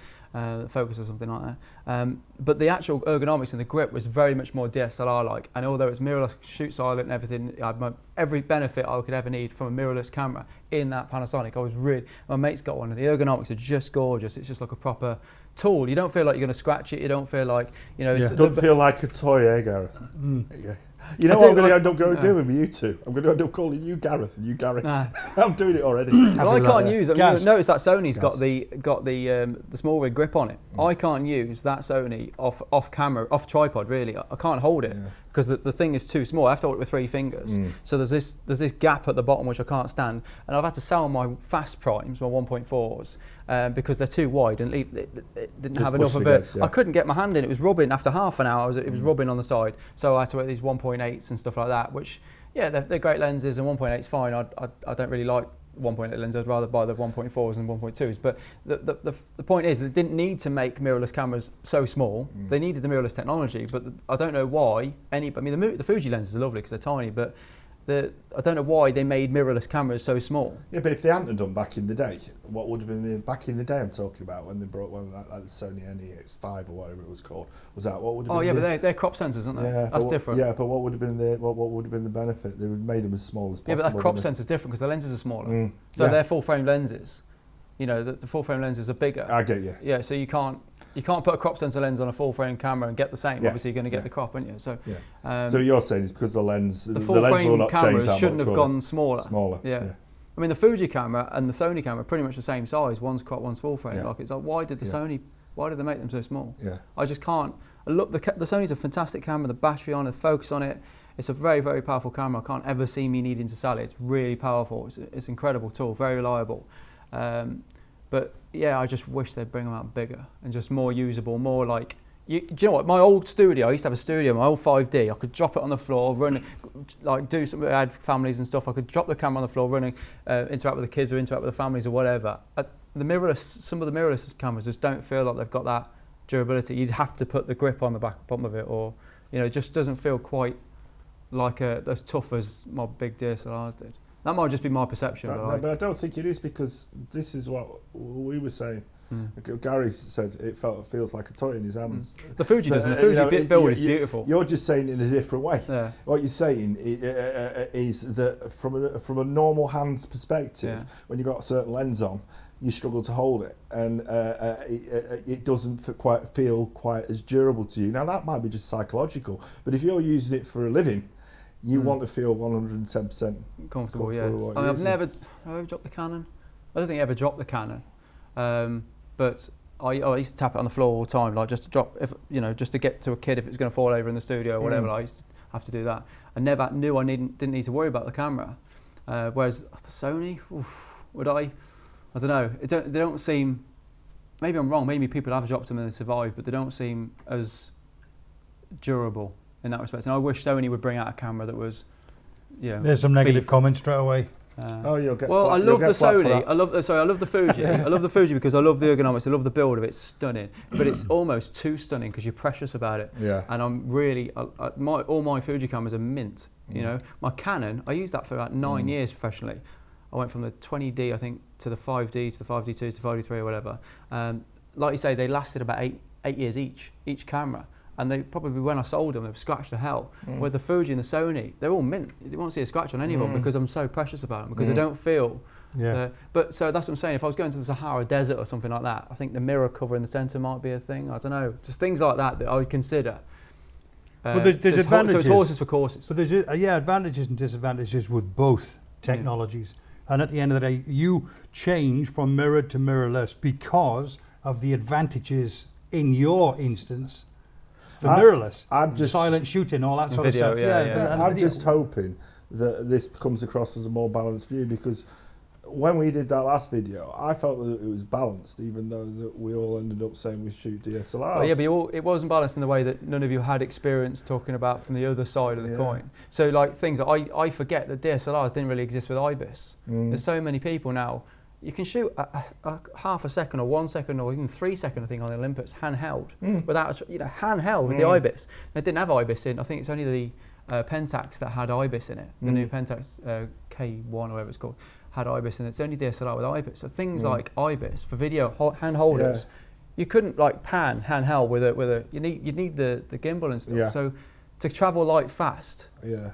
focus or something like that. But the actual ergonomics and the grip was very much more DSLR-like. And although it's mirrorless, shoot silent and everything, I had every benefit I could ever need from a mirrorless camera in that Panasonic. My mate's got one, and the ergonomics are just gorgeous. It's just like a proper tool. You don't feel like you're going to scratch it. You don't feel like, you know. It doesn't feel like a toy, Gareth? Yeah. You know I what I'm do going to like- end up going doing with you two? I'm going to end up calling you Gareth and you Gareth. Nah. I'm doing it already. Well, I can't use it. I mean, Gaz. notice that Sony's Gaz. got the small rig grip on it. I can't use that Sony off camera, off tripod. Really, I can't hold it because the thing is too small. I have to hold it with 3 fingers. So there's this gap at the bottom which I can't stand, and I've had to sell my fast primes, my 1.4s, because they're too wide and it didn't Just have enough pushing of it. against, yeah. I couldn't get my hand in. It was rubbing after half an hour. It was rubbing on the side. So I had to wear these 1.8s and stuff like that, which they're great lenses, and 1.8's fine. I don't really like 1.8 lenses. I'd rather buy the 1.4s and 1.2s. But the point is, they didn't need to make mirrorless cameras so small. They needed the mirrorless technology, but I don't know why. The Fuji lenses are lovely because they're tiny, but I don't know why they made mirrorless cameras so small. Yeah, but if they hadn't done back in the day, what would have been back in the day? I'm talking about when they brought one like the Sony NEX5 or whatever it was called. Was that what would have been? But they're crop sensors, aren't they? Yeah, That's different. Yeah, but what would have been what would have been the benefit? They would have made them as small as possible. Yeah, but that crop didn't sensor's different because the lenses are smaller. Mm. So Yeah. they're full frame lenses. You know, the full frame lenses are bigger. they? I get you. Yeah, so you can't put a crop sensor lens on a full frame camera and get the same. Yeah. Obviously, you're going to get the crop, aren't you? So, So you're saying it's because the lens the full lens will frame not change cameras that shouldn't much, have will it? gone smaller. Smaller. Yeah. I mean, the Fuji camera and the Sony camera are pretty much the same size. One's crop, one's full frame. Yeah. Like, it's like, why did they make them so small? Yeah. I just can't. Look, the Sony's a fantastic camera. The battery on it, the focus on it. It's a very, very powerful camera. I can't ever see me needing to sell it. It's really powerful. It's an incredible tool, very reliable. But yeah, I just wish they'd bring them out bigger and just more usable, more like. Do you know what? My old studio, I used to have a studio, my old 5D. I could drop it on the floor, run, like do something. I had families and stuff. I could drop the camera on the floor, running, interact with the kids or interact with the families or whatever. Some of the mirrorless cameras just don't feel like they've got that durability. You'd have to put the grip on the bottom of it, or it just doesn't feel quite like as tough as my big DSLRs did. That might just be my perception. But I don't think it is, because this is what we were saying. Gary said it feels like a toy in his hands. The Fuji doesn't. The Fuji build is beautiful. You're just saying it in a different way. Yeah. What you're saying is that from a normal hand's perspective, when you've got a certain lens on, you struggle to hold it, and it doesn't feel quite as durable to you. Now that might be just psychological, but if you're using it for a living, you want to feel 110% comfortable. Yeah. with what I mean, you're I've never dropped the Canon. I don't think I ever dropped the Canon, but I used to tap it on the floor all the time, like just to drop, just to get to a kid if it's going to fall over in the studio or whatever. I used to have to do that. I never knew I didn't need to worry about the camera. Whereas the Sony, would I? I don't know. They don't seem. Maybe I'm wrong. Maybe people have dropped them and they survived, but they don't seem as durable in that respect. And I wish Sony would bring out a camera that was, There's some negative comments straight away. You'll get well, flat, I love the Sony. I I love the Fuji. I love the Fuji because I love the ergonomics. I love the build of it. It's stunning, but it's almost too stunning because you're precious about it. Yeah. And I'm really all my Fuji cameras are mint. My Canon, I used that for about 9 years professionally. I went from the 20D, I think, to the 5D, to the 5D2, to the 5D3 or whatever. Like you say, they lasted about eight years each camera. And they probably, when I sold them, they were scratched to hell. With the Fuji and the Sony, they're all mint. You won't see a scratch on any of them because I'm so precious about them, because they don't feel. But so that's what I'm saying. If I was going to the Sahara Desert or something like that, I think the mirror cover in the centre might be a thing. I don't know. Just things like that I would consider. But there's advantages. So it's horses for courses. But there's advantages and disadvantages with both technologies. And at the end of the day, you change from mirrored to mirrorless because of the advantages in your instance for mirrorless. I'm just silent shooting, all that sort of stuff. I'm just hoping that this comes across as a more balanced view, because when we did that last video, I felt that it was balanced, even though that we all ended up saying we shoot DSLRs. Well, yeah, but it wasn't balanced in the way that none of you had experience talking about from the other side of the coin. So like things that I forget that DSLRs didn't really exist with IBIS. There's so many people now. You can shoot a half a second or 1 second or even 3 second, I think, on the Olympus handheld without, handheld with the IBIS. They didn't have IBIS in. I think it's only the Pentax that had IBIS in it. The new Pentax K1 or whatever it's called had IBIS in it. It's only DSLR with IBIS. So things like IBIS for video hand holders, you couldn't like pan handheld with a. You need the gimbal and stuff. Yeah. So to travel light fast, the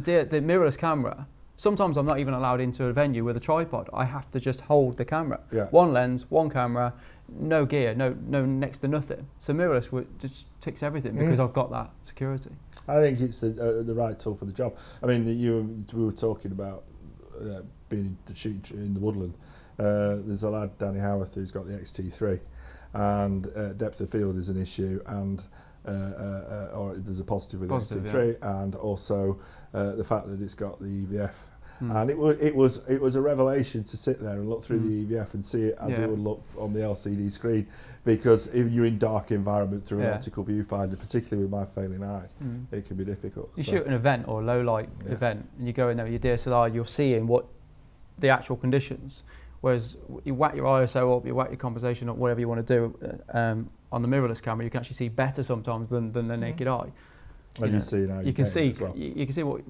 mirrorless camera. Sometimes I'm not even allowed into a venue with a tripod. I have to just hold the camera. Yeah. One lens, one camera, no gear, no next to nothing. So mirrorless just ticks everything because I've got that security. I think it's the right tool for the job. I mean, we were talking about being to shoot in the woodland. There's a lad, Danny Howarth, who's got the XT3, and depth of field is an issue, and or there's a positive with the XT3, and also the fact that it's got the EVF. And it was a revelation to sit there and look through the EVF and see it as it would look on the LCD screen, because if you're in dark environment through an optical viewfinder, particularly with my failing eyes, it can be difficult. You shoot an event or a low light event and you go in there with your DSLR, you're seeing what the actual conditions, whereas you whack your ISO up, you whack your compensation up, whatever you want to do on the mirrorless camera, you can actually see better sometimes than the naked eye. And you see now you can see what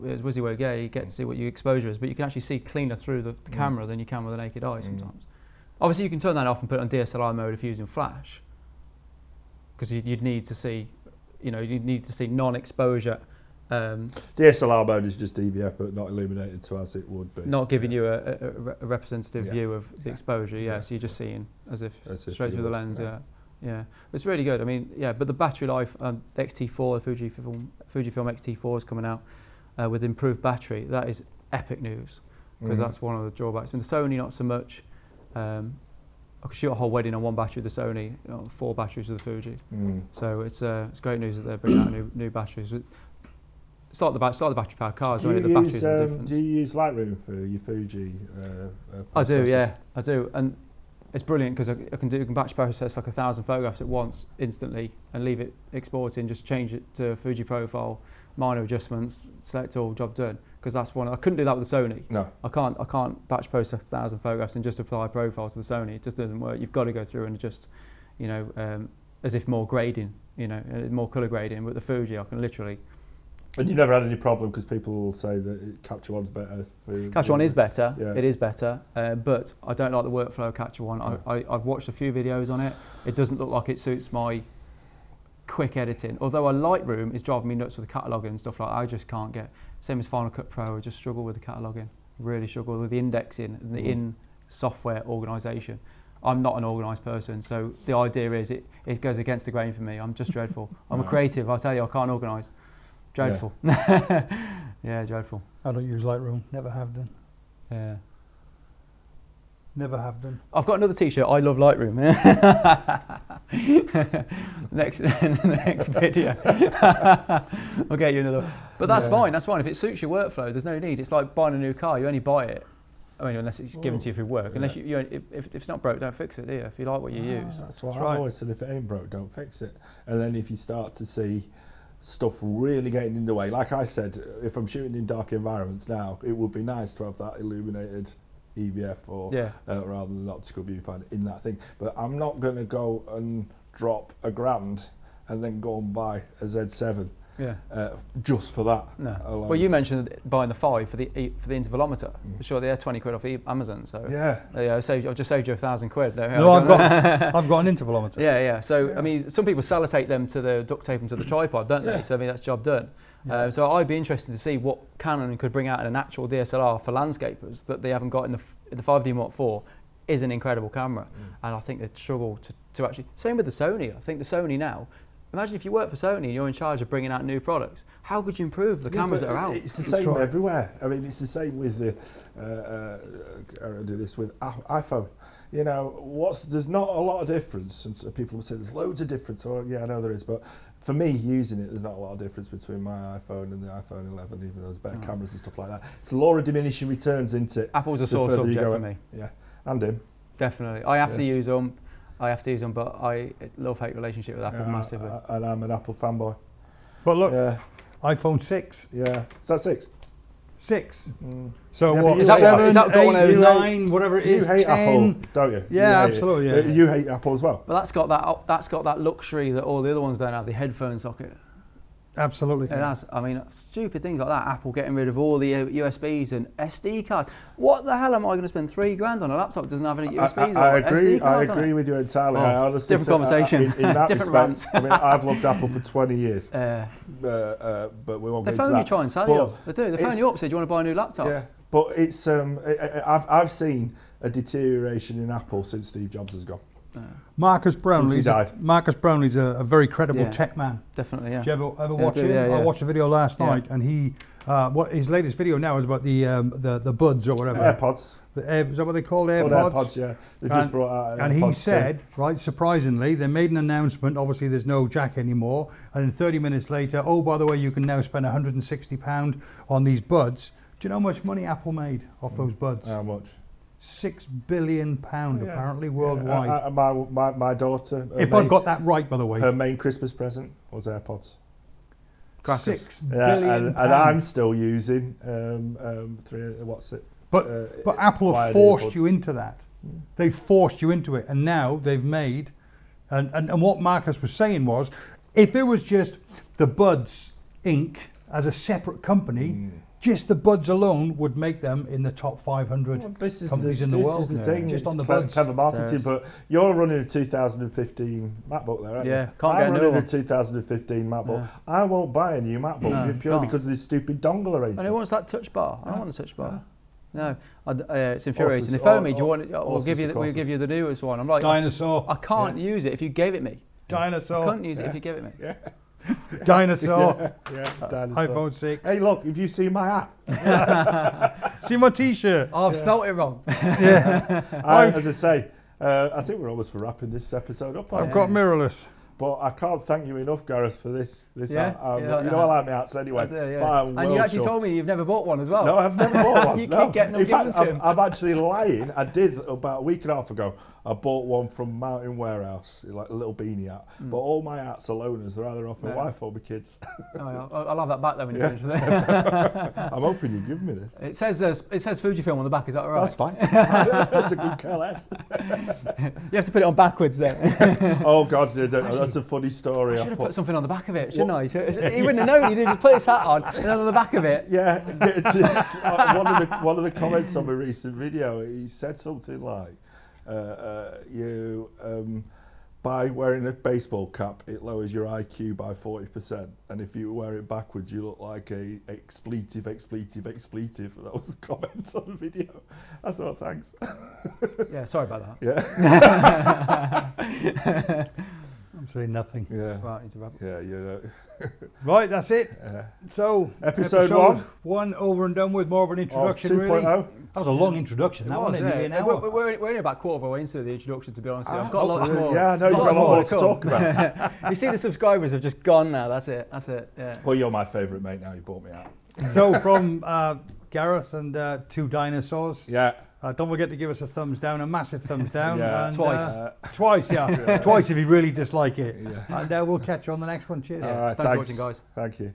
as WYSIWYG, you get to see what your exposure is, but you can actually see cleaner through the camera than you can with a naked eye sometimes. Obviously, you can turn that off and put it on DSLR mode if you're using flash, because you'd need to see, you'd need to see non-exposure. DSLR mode is just EVF, but not illuminated to as it would be. Not giving you a representative view of the exposure. So you're just seeing as if straight through the lens. Yeah, it's really good. I mean, but the battery life, the XT4, the Fujifilm XT4 is coming out with improved battery. That is epic news, because that's one of the drawbacks. I mean, the Sony not so much. I could shoot a whole wedding on one battery with the Sony, 4 batteries with the Fuji. So it's great news that they're bringing out new batteries. It's like the battery powered cars. Do you use Lightroom for your Fuji? I do, and it's brilliant because I can batch process like 1,000 photographs at once instantly and leave it exporting, just change it to Fuji profile, minor adjustments, select all, job done. Because that's one I couldn't do that with the Sony. No, I can't batch process 1,000 photographs and just apply a profile to the Sony. It just doesn't work. You've got to go through and adjust, as if more grading, more color grading. With the Fuji, I can literally. And you never had any problem, because people will say that Capture One's better. Capture One is better. It is better, but I don't like the workflow of Capture One. I've watched a few videos on it. It doesn't look like it suits my quick editing. Although Lightroom is driving me nuts with the cataloguing and stuff like that. I just can't get. Same as Final Cut Pro. I just struggle with the cataloguing. Really struggle with the indexing and the in-software organisation. I'm not an organised person, so the idea is it goes against the grain for me. I'm just dreadful. I'm a creative. I tell you, I can't organise. Dreadful. Yeah, dreadful. I don't use Lightroom. Never have done. Yeah. Never have done. I've got another T-shirt. I love Lightroom. next video. I'll get you another. But that's fine. That's fine. If it suits your workflow, there's no need. It's like buying a new car. You only buy it. I mean, unless it's given to you through work. Unless if it's not broke, don't fix it, do you? If you like what you use. That's what I've always said. If it ain't broke, don't fix it. And then if you start to see stuff really getting in the way, like I said, if I'm shooting in dark environments now, it would be nice to have that illuminated EVF or rather than optical viewfinder in that thing. But I'm not going to go and drop $1,000 and then go and buy a Z7 just for that. No. Alone. Well, you mentioned buying the 5 for the intervalometer. Sure, they're 20 quid off Amazon. So I've just saved you £1,000 there. No, I've got an intervalometer. Yeah. So I mean, some people sellotape them to the duct tape them to the tripod, don't they? So I mean, that's job done. So I'd be interested to see what Canon could bring out in an actual DSLR for landscapers that they haven't got in the 5D Mark IV. Is an incredible camera, and I think they'd struggle to actually. Same with the Sony. I think the Sony now. Imagine if you work for Sony and you're in charge of bringing out new products. How could you improve the cameras that are out? It's the same everywhere. I mean, it's the same with the. I do this with iPhone. There's not a lot of difference. And so people will say there's loads of difference. Oh, yeah, I know there is, but for me, using it, there's not a lot of difference between my iPhone and the iPhone 11, even though there's better cameras and stuff like that. It's a law of diminishing returns, isn't it? Apple's a sore subject for me. Yeah, and him. Definitely. I have to use them. But I love-hate relationship with Apple massively. And I'm an Apple fanboy. But look, iPhone 6. Yeah. Is that 6? 6. Mm. So Yeah, what? is that 7, is that got one of 8, those- 9, whatever it is. You hate 10. Apple, don't you? Yeah, You hate absolutely. it. Yeah. You hate Apple as well. But that's got that luxury that all the other ones don't have, the headphone socket. Absolutely. It has. I mean, stupid things like that. Apple getting rid of all the USBs and SD cards. What the hell am I going to spend $3,000 on a laptop that doesn't have any USBs? I or agree. SD cards on it? With you entirely. Oh, I honestly different conversation. In that Different respect, rants. I mean, I've loved Apple for 20 years. Uh, But we won't they get into phone that. you, try and sell you. They do. They phone you up, say, "Do you want to buy a new laptop?" Yeah, but it's I've seen a deterioration in Apple since Steve Jobs has gone. Marcus Brownlee's died. Marcus Brownlee's a very credible Yeah. tech man. Definitely. Yeah. Did you ever Yeah, watch I do, him? yeah, I yeah. watched a video last Yeah. night, and he what his latest video now is about the buds or whatever. AirPods. Is that what they call Called AirPods? AirPods, yeah. They just brought out And he AirPods said, right, surprisingly, they made an announcement. Obviously, there's no jack anymore. And then 30 minutes later, oh, by the way, you can now spend £160 on these buds. Do you know how much money Apple made off those buds? How much? £6 billion apparently worldwide. My daughter. If I've got that right, by the way. Her main Christmas present was AirPods. Crackers. £6 billion. And I'm still using what's it? But Apple have wired forced earbuds. you into that. They forced you into it, and now they've made. And what Marcus was saying was, if it was just the Buds Inc. as a separate company, just the Buds alone would make them in the top 500 companies in the world. This is the thing. Just It's on the clever, Buds. clever marketing, but you're running a 2015 MacBook there, aren't Yeah, you? can't I'm get a new running a one. 2015 MacBook. Yeah. I won't buy a new MacBook No, purely can't. because of this stupid dongle arrangement. And who wants that touch bar? I don't want the touch bar. No, it's Horses- infuriating. They phone me. Do you want? We'll horses give you. for We'll give you the newest one. I'm like, Dinosaur. I can't use it if you gave it me. Dinosaur. I couldn't use it if you gave it me. Yeah. Dinosaur. Dinosaur. iPhone 6. Hey, look, if you see my hat, See my T-shirt. Oh, I've spelt it wrong. Yeah. as I say, I think we're almost for wrapping this episode up. I've got mirrorless. But I can't thank you enough, Gareth, for this. Yeah? You know I like my hats anyway. I do, yeah. But I'm And you well actually chuffed. told me you've never bought one as well. No, I've never bought one. You no. keep getting them In fact, given to him. I'm actually lying. I did about a week and a half ago. I bought one from Mountain Warehouse, like a little beanie hat. But all my hats are loaners. They're either off my wife or my kids. Oh, yeah. I'll have that back then when you Yeah. finish with it. I'm hoping you give me this. It says Fujifilm on the back. Is that all right? That's fine. That's a good care less. You have to put it on backwards then. Oh God, that's a funny story. I should have put something on the back of it, shouldn't I? He wouldn't have known. He did just put his hat on, and then on the back of it. Yeah, one of the comments on my recent video, he said something like, by wearing a baseball cap, it lowers your IQ by 40%, and if you wear it backwards, you look like a expletive. That was the comment on the video. I thought, thanks. Yeah, sorry about that. Yeah. I'm saying nothing. Yeah. Right, need to wrap up. Yeah, you know. Right, that's it. So, Episode 1 over and done with, more of an introduction, 2.0. really. That was a long introduction. That It one, was, nearly an yeah. hour. We're only about quarter of a way into the introduction, to be honest. I've got lots more. Yeah, I know you've got a lot more to talk about. You see, the subscribers have just gone now. That's it. Yeah. Well, you're my favourite mate now. You bought me out. So, from Gareth and 2 dinosaurs, Yeah. don't forget to give us a thumbs down, a massive thumbs down. Yeah. And, Twice. Twice, yeah. Twice if you really dislike it. Yeah. And we'll catch you on the next one. Cheers. All right. Thanks for watching, guys. Thank you.